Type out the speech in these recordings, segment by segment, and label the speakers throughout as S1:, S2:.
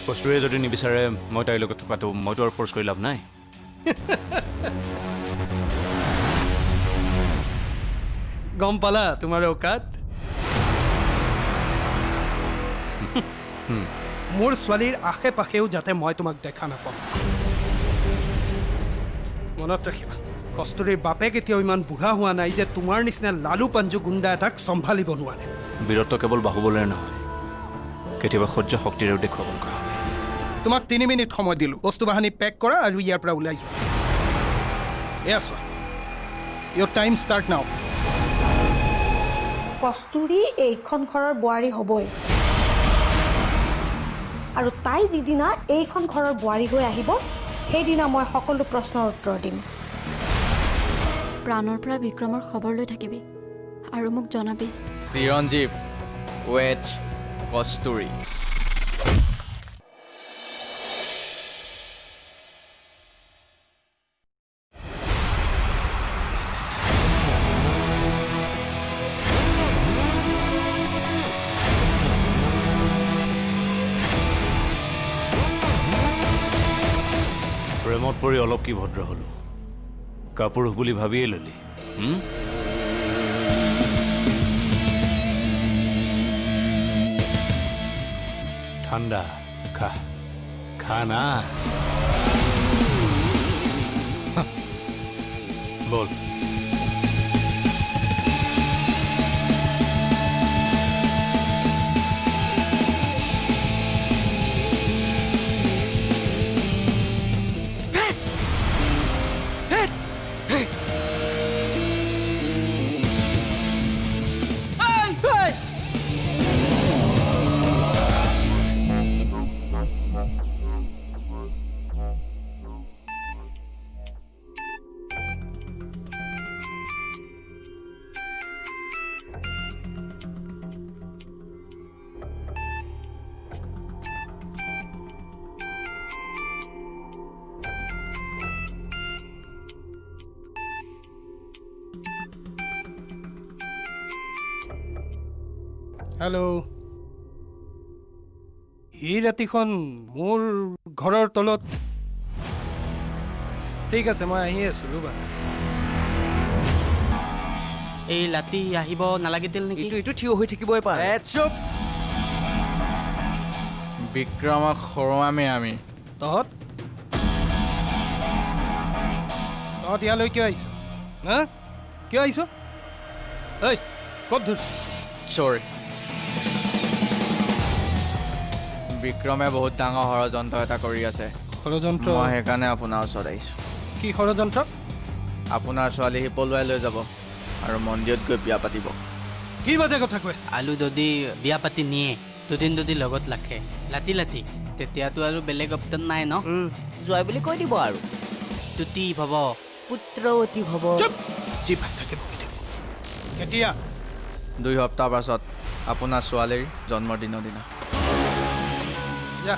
S1: কস্তুৰীয়ে যদি নিবিচাৰে মই তাইৰ লগত থকাটো মইতো আৰু ফ'ৰ্চ কৰি লাভ নাই।
S2: গম পালা তোমাৰ অকাত? মোৰ ছোৱালীৰ আশে পাশেও যাতে মই তোমাক দেখা নাপাওঁ। মনত ৰাখিবা, কস্তুৰীৰ বাপে কেতিয়াও ইমান বুঢ়া হোৱা নাই যে তোমাৰ নিচিনা লালু পাঞ্জু গুণ্ডা এটাক চম্ভালিব নোৱাৰে।
S1: বীৰত্ব কেৱল বাহুবলেৰে নহয়, কেতিয়াবা সহ্য শক্তিৰেও দেখুৱাব লগা হয়।
S2: তোমাক 3 মিনিট সময় দিলোঁ, বস্তু বাহানি পেক কৰা আৰু ইয়াৰ পৰা ওলাই যোৱা। এয়া চোৱা, ইয়ৰ টাইম ষ্টাৰ্ট নাও।
S3: কস্তুৰী এইখন ঘৰৰ বোৱাৰী হ'বই, আৰু তাই যিদিনা এইখন ঘৰৰ বোৱাৰী হৈ আহিব সেইদিনা মই সকলো প্ৰশ্নৰ উত্তৰ দিম।
S4: প্ৰাণৰ পৰা বিক্ৰমৰ খবৰ লৈ থাকিবি আৰু মোক জনাবি।
S5: চিৰঞ্জীৱ ৱেচ কস্তুৰী।
S1: প্ৰেমত পৰি অলপ কি ভদ্ৰ হলো, কাপুৰুষ বুলি ভাবিয়েই ললি। ঠাণ্ডা খা খা না বল।
S2: হেল্ল', এই ৰাতিখন মোৰ ঘৰৰ তলত। ঠিক আছে, মই আহি আছোঁ ৰ'বা।
S6: এই ৰাতি আহিব নালাগিছিল নেকি?
S7: এইটো থিয় হৈ থাকিবই পাৰে।
S5: চুপ! বিক্ৰমক হৰুৱামে আমি।
S2: তহঁত ইয়ালৈ কিয় আহিছ? হা, কিয় আহিছ? ঐ, ক'ত ধৰিছ?
S5: চৰি, বিক্ৰমে বহুত ডাঙৰ ষড়যন্ত্ৰ এটা কৰি আছে।
S2: ষড়যন্ত্ৰ?
S5: মই সেইকাৰণে আপোনাৰ ওচৰত আহিছোঁ।
S2: কি ষড়যন্ত্ৰ?
S5: আপোনাৰ ছোৱালী পলুৱাই লৈ যাব আৰু মন্দিৰত গৈ বিয়া পাতিব।
S2: কি বাজে কথা কৈ আছে?
S6: আলু যদি বিয়া পাতি নিয়ে, দুদিন লগত ৰাখে লাতি তেতিয়াতো আৰু বেলেগ অপশ্যন নাই ন?
S7: যোৱাই বুলি কৈ দিব আৰু
S6: তুতি ভৱ
S7: পুত্ৰৱতী ভৱ।
S2: চুপ! যি ভাই থাকে বকি থাকে। কেতিয়া?
S5: 2 সপ্তাহ পাছত আপোনাৰ ছোৱালীৰ জন্মদিনৰ দিনা।
S2: যা,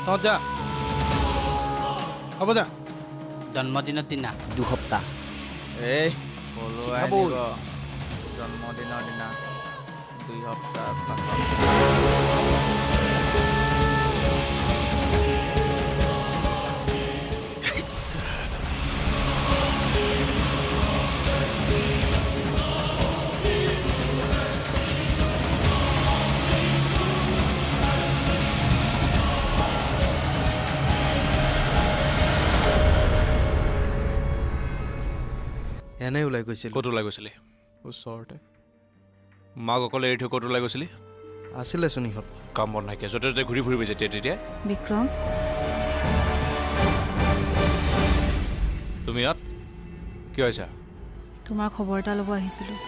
S2: তহঁত যা। হ'ব যা।
S6: জন্মদিনৰ দিনা
S7: 2 সপ্তাহ।
S5: এই পলুৱাই
S7: চিধা বল।
S5: নিব জন্মদিনৰ দিনা 2 সপ্তাহ পাছত।
S7: এনেই ওলাই গৈছিল।
S1: ক'ত ওলাই গৈছিলি?
S5: ওচৰতে।
S1: মাক অকলে এৰি থৈ ক'ত ওলাই গৈছিলি?
S7: আছিলেচোন ইহঁত।
S1: কাম বন নাইকিয়া, য'তে ত'তে ঘূৰি ফুৰিবি যেতিয়া তেতিয়া।
S4: বিক্ৰম,
S1: তুমি ইয়াত কিয় আহিছা?
S4: তোমাৰ খবৰ এটা ল'ব আহিছিলোঁ।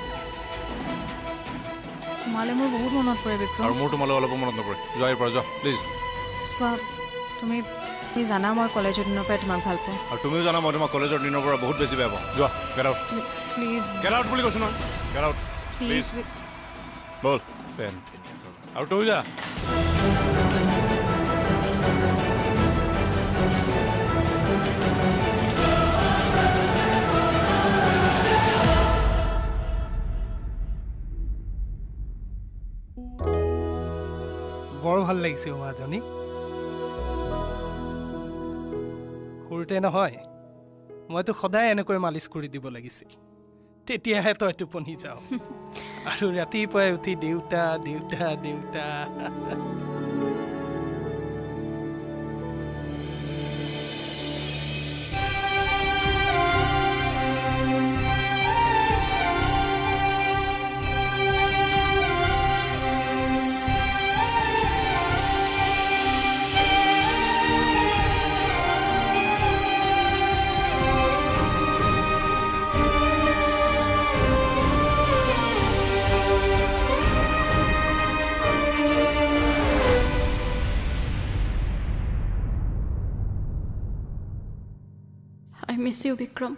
S4: তোমালৈ মোৰ বহুত মনত পৰে বিক্ৰম।
S1: আৰু মোৰ তোমালৈ অলপ মনত নপৰে। যোৱা ইয়াৰ পৰা যোৱা প্লিজ।
S4: চোৱা, তুমি জানা মই কলেজৰ দিনৰ পৰাই তোমাক ভাল পাওঁ।
S1: আৰু তুমিও জানা মই তোমাক কলেজৰ দিনৰ পৰা বহুত বেছি বেয়া পাওঁ। যোৱা, get out.
S4: Please
S1: get out বুলি কৈছোঁ নহয়, গেট আউট
S4: প্লিজ।
S1: বল। পেন আৰু তুমি যা।
S2: বৰ ভাল লাগিছে মাজনী। সৰুতে নহয় মইতো সদায় এনেকৈ মালিচ কৰি দিব লাগিছিল তেতিয়াহে তই টোপনি যাওঁ আৰু ৰাতিপুৱাই উঠি দেউতা দেউতা দেউতা
S4: I miss you, Vikram.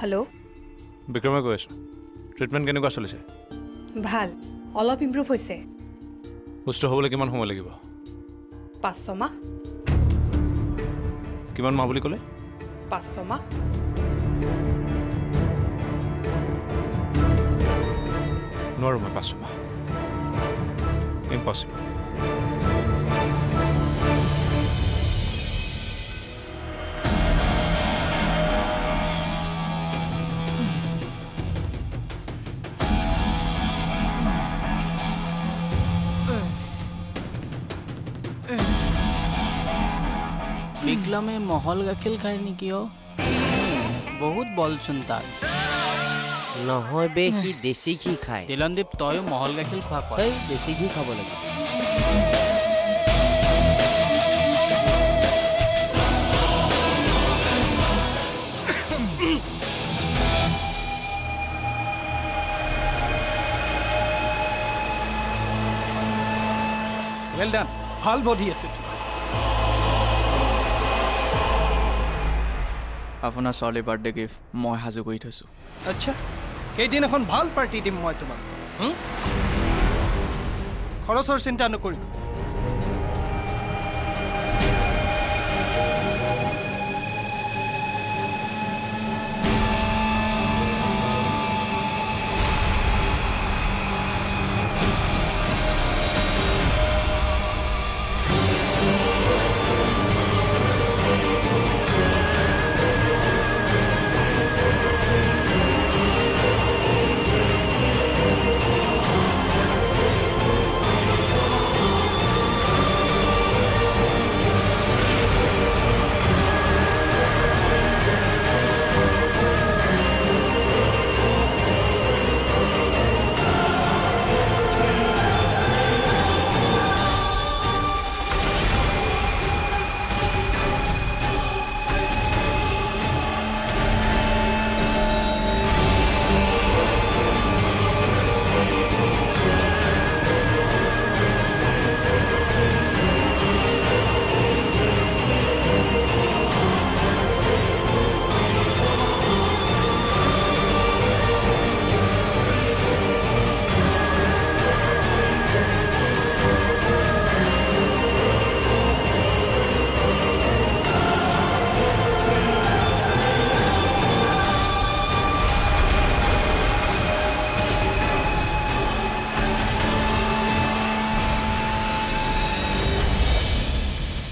S8: Hello'
S1: বিক্ৰমে কৈ আছোঁ ট্ৰিটমেণ্ট কেনেকুৱা চলিছে
S8: ভাল অলপ ইম্প্ৰুভ হৈছে
S1: সুস্থ হ'বলৈ কিমান সময় লাগিব
S8: 5-6 মাহ
S1: কিমান মাহ বুলি ক'লে
S8: 5-6 মাহ
S1: নোৱাৰোঁ মই 5 মাহ ইম্পচিবল
S6: বিক্ৰমে মহল গাখীৰ খায় নেকি অ' বহুত বলচোন তাক
S7: নহয় বে সি দেশী ঘি খায়
S6: তিলনদীপ তয়ো মহল গাখীৰ খোৱা কয়
S7: এই দেশী ঘি খাব লাগে
S2: ৱেল ডান ভাল বডি আছে তোৰ
S5: আপোনাৰ ছোৱালীৰ বাৰ্থডে গিফ্ট মই সাজু কৰি থৈছোঁ
S2: আচ্ছা কেইদিন এখন ভাল পাৰ্টি দিম মই তোমাক খৰচৰ চিন্তা নকৰিব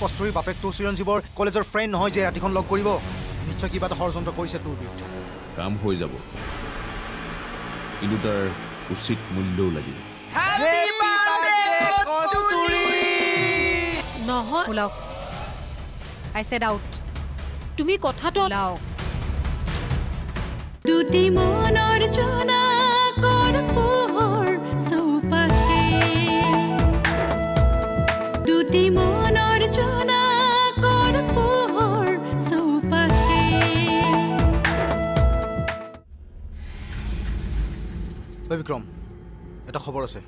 S9: কস্তুৰীৰ বাপেকটো চিৰঞ্জীৱৰ কলেজৰ ফ্ৰেণ্ড নহয় যে ৰাতিখন লগ কৰিব নিশ্চয় কিবা এটা ষড়যন্ত্ৰ কৰিছে তোৰ বিৰুদ্ধে
S10: কাম হৈ যাব কিন্তু তাৰ উচিত মূল্যও লাগিব
S8: নহয়
S4: ওলাওক আই ছেড আউট
S8: তুমি কথাটো
S4: ওলাওক
S8: দুটি মনৰ জোনাকৰ পোহৰ চৌপাশে দুটি মনৰ জোনাকৰ পোহৰ চৌপাশে
S9: ঐ বিক্ৰম এটা খবৰ আছে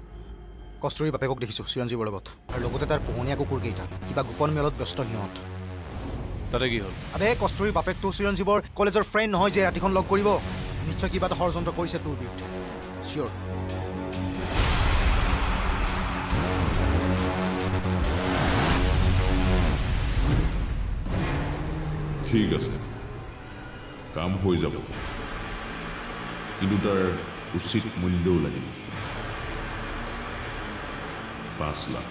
S9: কস্তুৰীৰ বাপেকক দেখিছোঁ চিৰঞ্জীৱৰ লগত আৰু লগতে তাৰ পোহনীয়া কুকুৰকেইটা কিবা গোপন মেলত ব্যস্ত সিহঁত
S1: তাতে কি হ'ল?
S9: আবে কস্তুৰীৰ বাপেকটো চিৰঞ্জীৱৰ কলেজৰ ফ্ৰেণ্ড নহয় যে ৰাতিখন লগ কৰিব নিশ্চয় কিবা এটা ষড়যন্ত্ৰ কৰিছে তোৰ বিৰুদ্ধে চিয়'ৰ
S10: ঠিক আছে কাম হৈ যাব কিন্তু তাৰ উচিত মূল্যও লাগিব 5 লাখ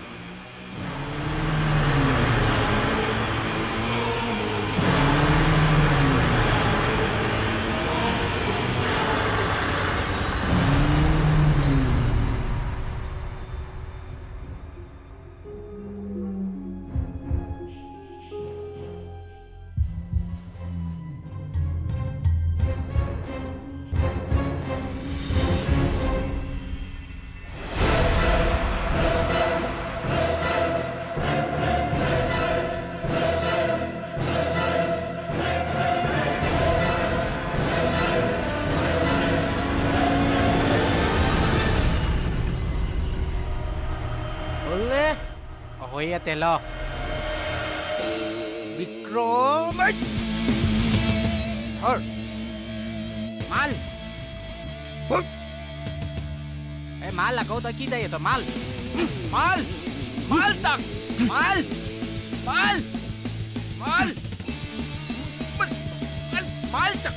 S6: হৈ ইয়াতে ল
S9: বিক্ৰম ধৰ
S6: মাল এই মাল আকৌ তই কি দায় তই মাল মাল মাল তাক মাল মাল মাল মাল tak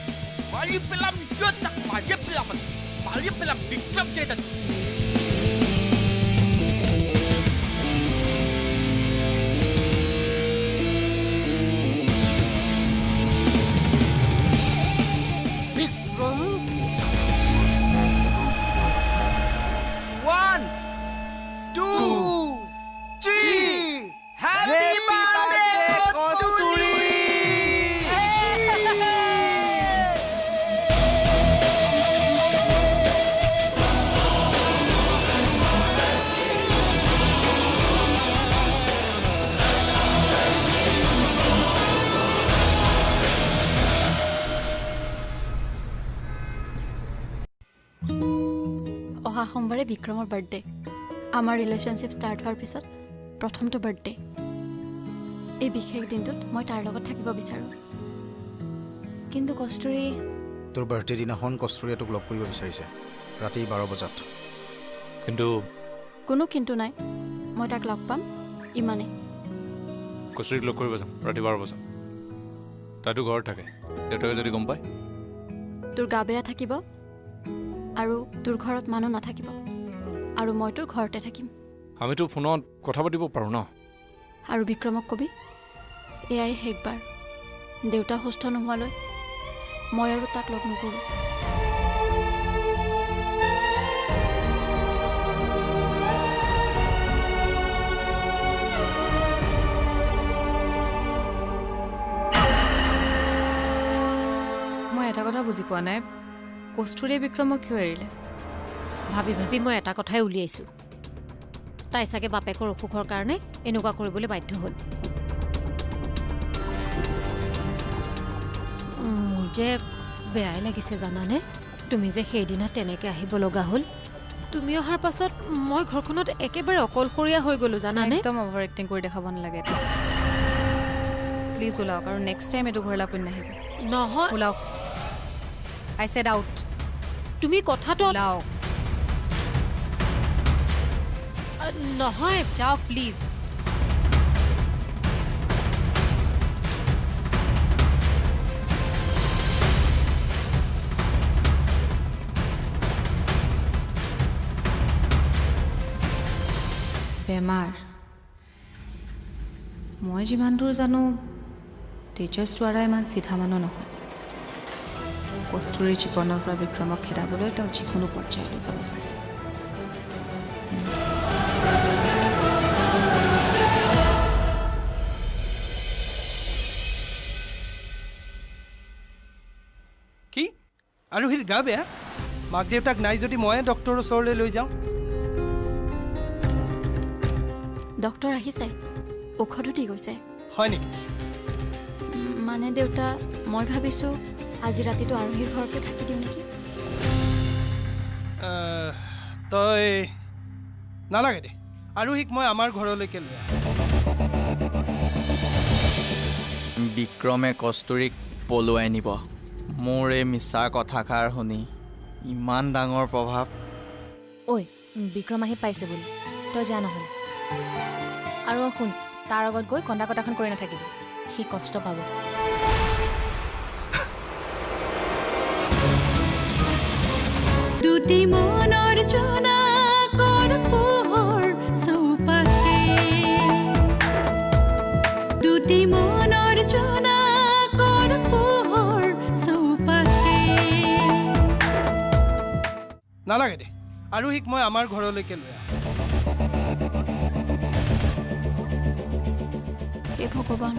S6: mali pelam dia tak mali pelam Vikram je tak Vikram 1 2 3 Happy birthday Kosturi
S4: অহা সোমবাৰে বিক্ৰমৰ বাৰ্থডে আমাৰ ৰিলেশ্যনশ্বিপ ষ্টাৰ্ট হোৱাৰ পিছত প্ৰথমটো বাৰ্থডে এই বিশেষ দিনটোত মই তাৰ লগত থাকিব বিচাৰোঁ কিন্তু কস্তুৰী
S9: তোৰ বাৰ্থডে দিনাখন কস্তুৰীয়ে তোক লগ কৰিব বিচাৰিছে ৰাতি 12 বজাত
S1: কিন্তু
S4: কোনো কিন্তু নাই মই তাক লগ পাম ইমানে
S1: কস্তুৰীক লগ কৰিব যাম ৰাতি 12 বজাত তাইতো ঘৰত থাকে দেউতাকে যদি গম পায়
S4: তোৰ গা বেয়া থাকিব আৰু তোৰ ঘৰত মানুহ নাথাকিব আৰু মই তোৰ ঘৰতে থাকিম
S1: আমিতো ফোনত কথা পাতিব পাৰোঁ ন
S4: আৰু বিক্ৰমক কবি এয়াই শেষবাৰ দেউতা সুস্থ নোহোৱালৈ মই আৰু তাক লগ নকৰোঁ মই এটা কথা বুজি পোৱা নাই কস্তুৰীয়ে বিক্ৰমক কিয় এৰিলে
S11: ভাবি ভাবি মই এটা কথাই উলিয়াইছোঁ তাই চাগে বাপেকৰ অসুখৰ কাৰণে এনেকুৱা কৰিবলৈ বাধ্য হ'ল মোৰ যে বেয়াই লাগিছে জানানে তুমি যে সেইদিনা তেনেকৈ আহিব লগা হ'ল তুমি অহাৰ পাছত মই ঘৰখনত একেবাৰে অকলশৰীয়া হৈ গ'লোঁ জানানে
S4: একদম অভাৰ এক্টিং কৰি দেখাব নালাগে প্লিজ ওলাওক আৰু নেক্সট টাইম এইটো ঘৰলৈ আপুনি নাহিব
S11: নহয়
S4: ওলাওক আই ছেড আউট
S11: তুমি কথাটো
S4: ওলাওক
S11: নহয়
S4: যাওক প্লিজ বেমাৰ মই যিমান দূৰ জানো তেজছ দ্বাৰা ইমান চিধা মানুহ নহয় কস্তুৰীৰ জীৱনৰ পৰা বিক্ৰমক খেদাবলৈ তেওঁ যিকোনো পৰ্যায়লৈ যাব পাৰে
S2: কি আৰু হিৰ গা বেয়া মাক দেউতাক নাই যদি ময়ে ডক্টৰৰ ওচৰলৈ লৈ যাওঁ
S4: ডক্টৰ আহিছে ঔষধো দি গৈছে
S2: হয় নেকি
S4: মানে দেউতা মই ভাবিছোঁ আজি ৰাতিটো আৰোহীৰ ঘৰতে থাকি দিওঁ নেকি
S2: তই নালাগে দে আৰোহীক মই আমাৰ ঘৰলৈকে লৈ আহ
S5: বিক্ৰমে কস্তুৰীক পলুৱাই নিব। মোৰ এই মিছা কথাষাৰ শুনি ইমান ডাঙৰ প্ৰভাৱ।
S11: ঐ বিক্ৰম আহি পাইছে বুলি তই যা নহ'লে। আৰু শুন, তাৰ আগত গৈ কন্দা কটাখন কৰি নাথাকিবি, সি কষ্ট পাব।
S8: দুটি মনৰ জোনাকৰ পোহৰ চৌপাশে, দুটি মনৰ জোনাকৰ পোহৰ চৌপাশে।
S2: নালাগে দে, আৰোহীক মই আমাৰ ঘৰলৈকে লৈ আহোঁ।
S4: হে ভগৱান,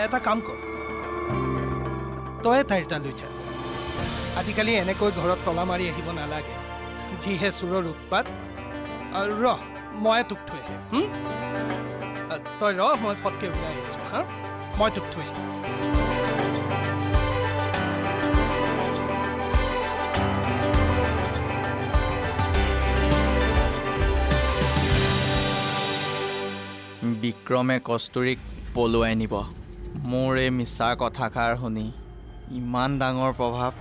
S2: এটা কাম কৰ, তই তাইৰ তালৈ যা। আজিকালি এনেকৈ ঘৰত তলা মাৰি আহিব নালাগে, যিহে চোৰৰ উৎপাত। আৰু ৰহ, মই তোক থৈ আহিম। তই ৰহ, মই ফটকে ওলাই আহিছোঁ। হা, মই তোক থৈ আহিম।
S5: বিক্ৰমে কস্তুৰীক পলুৱাই নিব। মোৰ এই মিছা কথাষাৰ শুনি ইমান ডাঙৰ প্ৰভাৱ।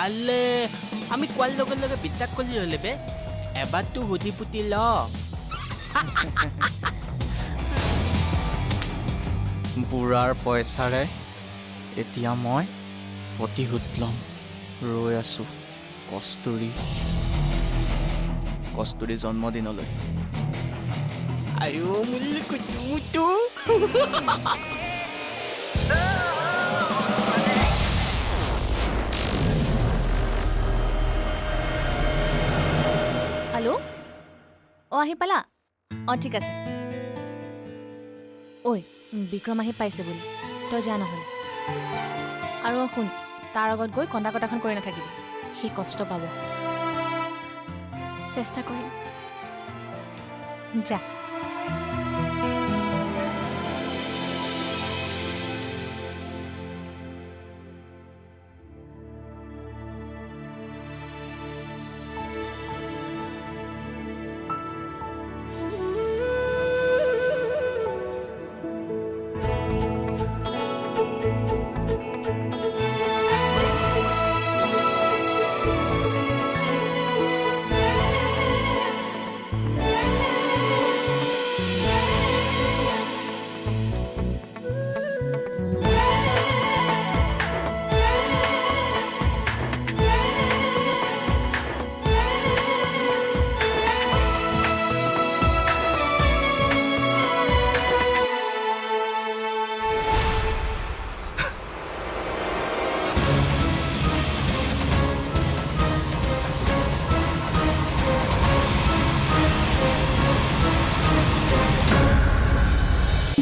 S6: আলে আমি কোৱাৰ লগে লগে বিশ্বাস কৰি হ'লে বে, এবাৰতো সুধি পুতি ল।
S5: বুঢ়াৰ পইচাৰে এতিয়া মই প্ৰতিশোধ ল'ম। ৰৈ আছোঁ কস্তুৰী জন্মদিনলৈ।
S6: আয়ো মুল্লি কুটুমুটু।
S11: হেল্ল', অঁ আহি পালা? অঁ ঠিক আছে। ঐ বিক্ৰম আহি পাইছে বুলি তই যা নহ'লে। আৰু শুন, তাৰ আগত গৈ কন্দা কটাখন কৰি নাথাকিবি, সি কষ্ট পাব।
S4: চেষ্টা কৰিম।
S11: যা।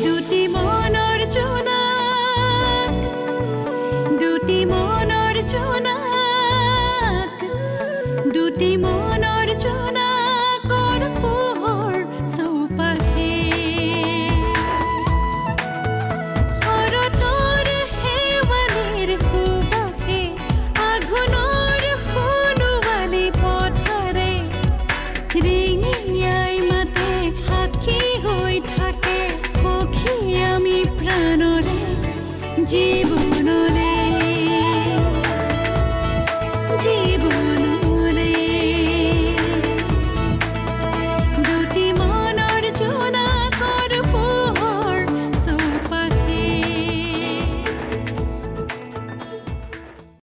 S8: দুটি মনৰ জোনাক, দুটি মনৰ জোনাক, দুটি মনৰ জোনাকৰ পোহৰ চৌপাশে। শৰতৰ শেৱালিৰ সুবাসে, আঘোণৰ সোণোৱালী পথাৰে ৰিঙিয়াই মাতে, সাক্ষী হৈ থাকে সখী আমি প্ৰাণৰে।